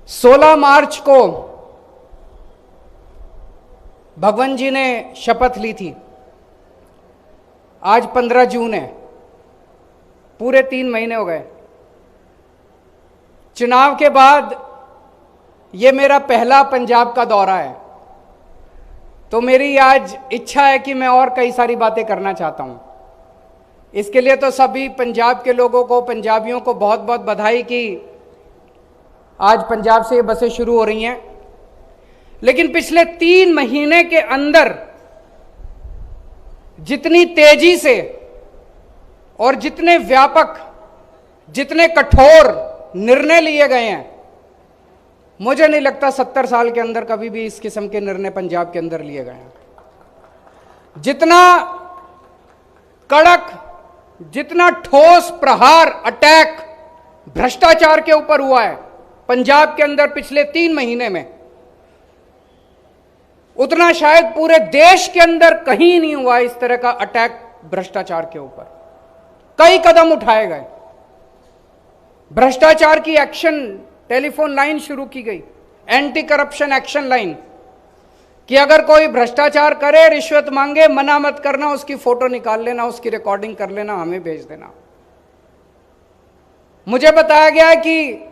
16 मार्च को भगवान जी ने शपथ ली थी। आज 15 जून है, पूरे 3 महीने हो गए। चुनाव के बाद ये मेरा पहला पंजाब का दौरा है, तो मेरी आज इच्छा है कि मैं और कई सारी बातें करना चाहता हूं। इसके लिए तो सभी पंजाब के लोगों को, पंजाबियों को बहुत बहुत बधाई कि आज पंजाब से ये बसें शुरू हो रही हैं। लेकिन पिछले 3 महीने के अंदर जितनी तेजी से और जितने व्यापक, जितने कठोर निर्णय लिए गए हैं, मुझे नहीं लगता 70 साल के अंदर कभी भी इस किस्म के निर्णय पंजाब के अंदर लिए गए हैं। जितना कड़क, जितना ठोस प्रहार, अटैक भ्रष्टाचार के ऊपर हुआ है पंजाब के अंदर पिछले 3 महीने में, उतना शायद पूरे देश के अंदर कहीं नहीं हुआ इस तरह का अटैक भ्रष्टाचार के ऊपर। कई कदम उठाए गए, भ्रष्टाचार की एक्शन टेलीफोन लाइन शुरू की गई, एंटी करप्शन एक्शन लाइन, कि अगर कोई भ्रष्टाचार करे, रिश्वत मांगे, मना मत करना, उसकी फोटो निकाल लेना, उसकी रिकॉर्डिंग कर लेना, हमें भेज देना। मुझे बताया गया कि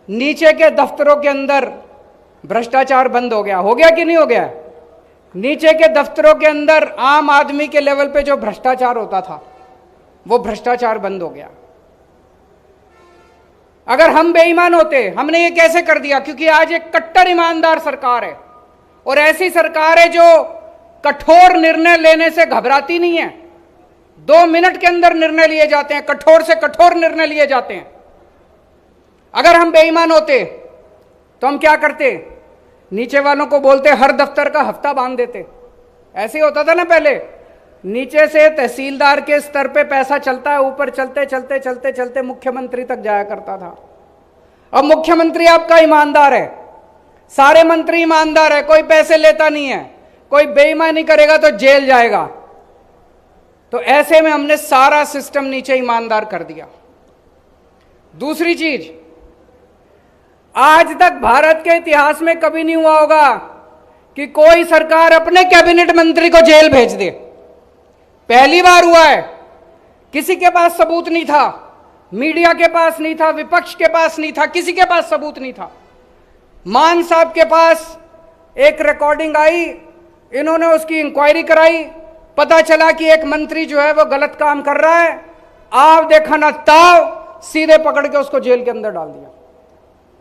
नीचे के दफ्तरों के अंदर भ्रष्टाचार बंद हो गया। हो गया कि नहीं हो गया? नीचे के दफ्तरों के अंदर आम आदमी के लेवल पे जो भ्रष्टाचार होता था, वो भ्रष्टाचार बंद हो गया। अगर हम बेईमान होते, हमने ये कैसे कर दिया? क्योंकि आज एक कट्टर ईमानदार सरकार है, और ऐसी सरकार है जो कठोर निर्णय लेने से घबराती नहीं है। 2 मिनट के अंदर निर्णय लिए जाते हैं, कठोर से कठोर निर्णय लिए जाते हैं। अगर हम बेईमान होते तो हम क्या करते? नीचे वालों को बोलते, हर दफ्तर का हफ्ता बांध देते। ऐसे ही होता था ना पहले, नीचे से तहसीलदार के स्तर पे पैसा चलता है, ऊपर चलते चलते चलते चलते मुख्यमंत्री तक जाया करता था। अब मुख्यमंत्री आपका ईमानदार है, सारे मंत्री ईमानदार है, कोई पैसे लेता नहीं है, कोई बेईमानी करेगा तो जेल जाएगा। तो ऐसे में हमने सारा सिस्टम नीचे ईमानदार कर दिया। दूसरी चीज, आज तक भारत के इतिहास में कभी नहीं हुआ होगा कि कोई सरकार अपने कैबिनेट मंत्री को जेल भेज दे। पहली बार हुआ है। किसी के पास सबूत नहीं था, मीडिया के पास नहीं था, विपक्ष के पास नहीं था, किसी के पास सबूत नहीं था। मान साहब के पास एक रिकॉर्डिंग आई, इन्होंने उसकी इंक्वायरी कराई, पता चला कि एक मंत्री जो है वो गलत काम कर रहा है। आप देखा ना ताव, सीधे पकड़ के उसको जेल के अंदर डाल दिया।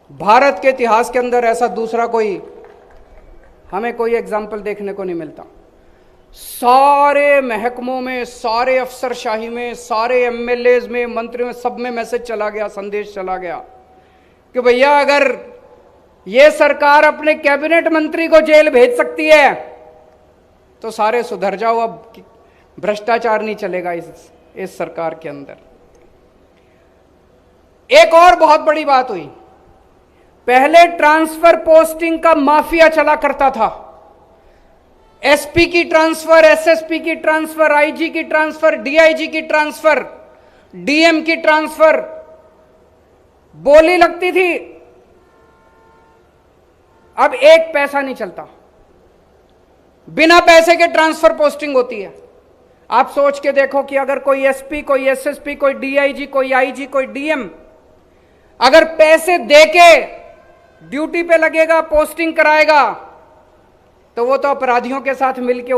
भारत के इतिहास के अंदर ऐसा दूसरा हमें कोई एग्जाम्पल देखने को नहीं मिलता। सारे महकमों में, सारे अफसरशाही में, सारे एमएलएज में, मंत्रियों में, सब में मैसेज चला गया, संदेश चला गया कि भैया अगर ये सरकार अपने कैबिनेट मंत्री को जेल भेज सकती है तो सारे सुधर जाओ, अब भ्रष्टाचार नहीं चलेगा इस सरकार के अंदर। एक और बहुत बड़ी बात हुई, पहले ट्रांसफर पोस्टिंग का माफिया चला करता था। एसपी की ट्रांसफर, एसएसपी की ट्रांसफर, आईजी की ट्रांसफर, डीआईजी की ट्रांसफर, डीएम की ट्रांसफर, बोली लगती थी। अब एक पैसा नहीं चलता, बिना पैसे के ट्रांसफर पोस्टिंग होती है। आप सोच के देखो कि अगर कोई एसपी, कोई एसएसपी, कोई डीआईजी, कोई आईजी, कोई डीएम अगर पैसे देके ड्यूटी पे लगेगा, पोस्टिंग कराएगा, तो वो तो अपराधियों के साथ मिलके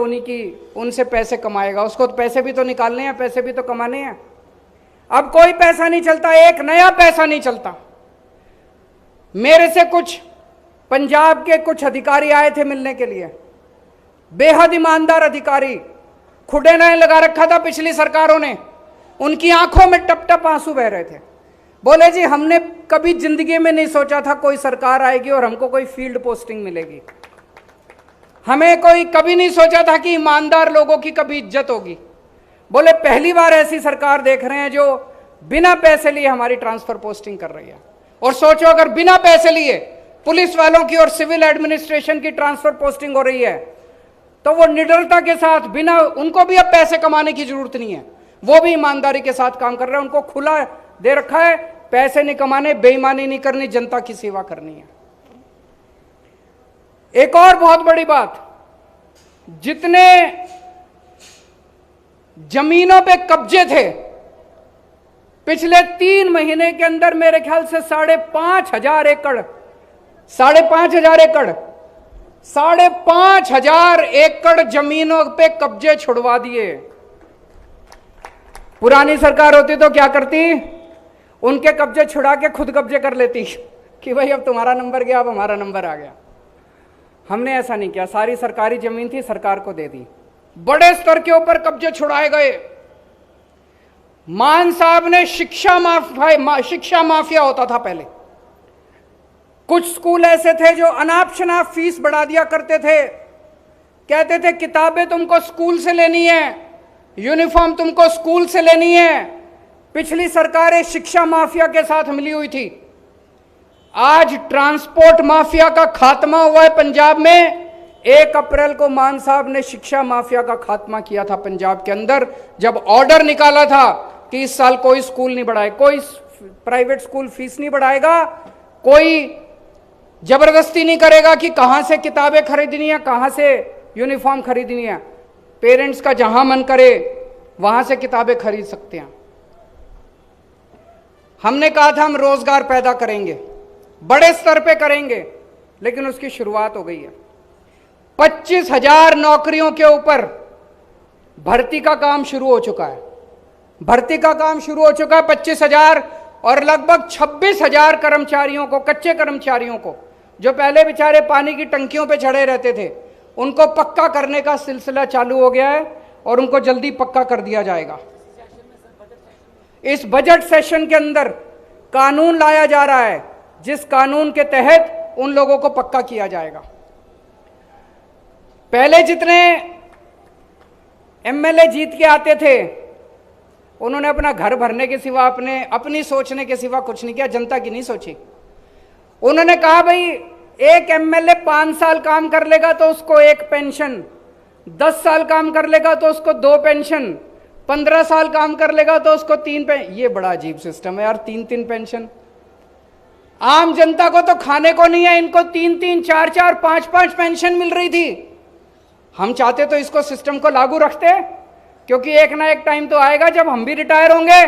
उनसे पैसे कमाएगा। उसको तो पैसे भी तो निकालने हैं, पैसे भी तो कमाने हैं। अब कोई पैसा नहीं चलता, एक नया पैसा नहीं चलता। मेरे से कुछ पंजाब के कुछ अधिकारी आए थे मिलने के लिए, बेहद ईमानदार अधिकारी, खुडे नहीं लगा रखा था पिछली सरकारों ने, उनकी आंखों में टप टप आंसू बह रहे थे। बोले जी हमने कभी जिंदगी में नहीं सोचा था कोई सरकार आएगी और हमको कोई फील्ड पोस्टिंग मिलेगी। हमें कोई कभी नहीं सोचा था कि ईमानदार लोगों की कभी इज्जत होगी। बोले पहली बार ऐसी सरकार देख रहे हैं जो बिना पैसे लिए हमारी ट्रांसफर पोस्टिंग कर रही है। और सोचो अगर बिना पैसे लिए पुलिस वालों की और सिविल एडमिनिस्ट्रेशन की ट्रांसफर पोस्टिंग हो रही है तो वो निडरता के साथ, बिना, उनको भी अब पैसे कमाने की जरूरत नहीं है, वो भी ईमानदारी के साथ काम कर रहे हैं। उनको खुला दे रखा है, पैसे नहीं कमाने, बेईमानी नहीं करनी, जनता की सेवा करनी है। एक और बहुत बड़ी बात, जितने जमीनों पे कब्जे थे पिछले 3 महीने के अंदर मेरे ख्याल से 5,500 एकड़ 5,500 एकड़ जमीनों पे कब्जे छुड़वा दिए। पुरानी सरकार होती तो क्या करती, उनके कब्जे छुड़ा के खुद कब्जे कर लेती कि भाई अब तुम्हारा नंबर गया, अब हमारा नंबर आ गया। हमने ऐसा नहीं किया, सारी सरकारी जमीन थी सरकार को दे दी। बड़े स्तर के ऊपर कब्जे छुड़ाए गए। मान साहब ने शिक्षा माफिया होता था पहले। कुछ स्कूल ऐसे थे जो अनाप शनाप फीस बढ़ा दिया करते थे, कहते थे किताबें तुमको स्कूल से लेनी है, यूनिफॉर्म तुमको स्कूल से लेनी है। पिछली सरकारें शिक्षा माफिया के साथ मिली हुई थी। आज ट्रांसपोर्ट माफिया का खात्मा हुआ है पंजाब में। 1 अप्रैल को मान साहब ने शिक्षा माफिया का खात्मा किया था पंजाब के अंदर, जब ऑर्डर निकाला था कि इस साल कोई स्कूल नहीं बढ़ाए, कोई प्राइवेट स्कूल फीस नहीं बढ़ाएगा, कोई जबरदस्ती नहीं करेगा कि कहां से किताबें खरीदनी है, कहां से यूनिफॉर्म खरीदनी है। पेरेंट्स का जहां मन करे वहां से किताबें खरीद सकते हैं। हमने कहा था हम रोजगार पैदा करेंगे, बड़े स्तर पे करेंगे, लेकिन उसकी शुरुआत हो गई है। 25,000 नौकरियों के ऊपर भर्ती का काम शुरू हो चुका है। 25,000 और लगभग 26,000 कर्मचारियों को, कच्चे कर्मचारियों को, जो पहले बेचारे पानी की टंकियों पे चढ़े रहते थे, उनको पक्का करने का सिलसिला चालू हो गया है और उनको जल्दी पक्का कर दिया जाएगा। इस बजट सेशन के अंदर कानून लाया जा रहा है जिस कानून के तहत उन लोगों को पक्का किया जाएगा। पहले जितने एमएलए जीत के आते थे उन्होंने अपना घर भरने के सिवा, अपनी सोचने के सिवा कुछ नहीं किया, जनता की नहीं सोची। उन्होंने कहा भाई एक एमएलए 5 साल काम कर लेगा तो उसको 1 पेंशन, 10 साल काम कर लेगा तो उसको 2 पेंशन, 15 साल काम कर लेगा तो उसको 3 पेंशन। ये बड़ा अजीब सिस्टम है यार, 3 पेंशन। आम जनता को तो खाने को नहीं है, इनको 3 4 5 पेंशन मिल रही थी। हम चाहते तो इसको सिस्टम को लागू रखते, क्योंकि एक ना एक टाइम तो आएगा जब हम भी रिटायर होंगे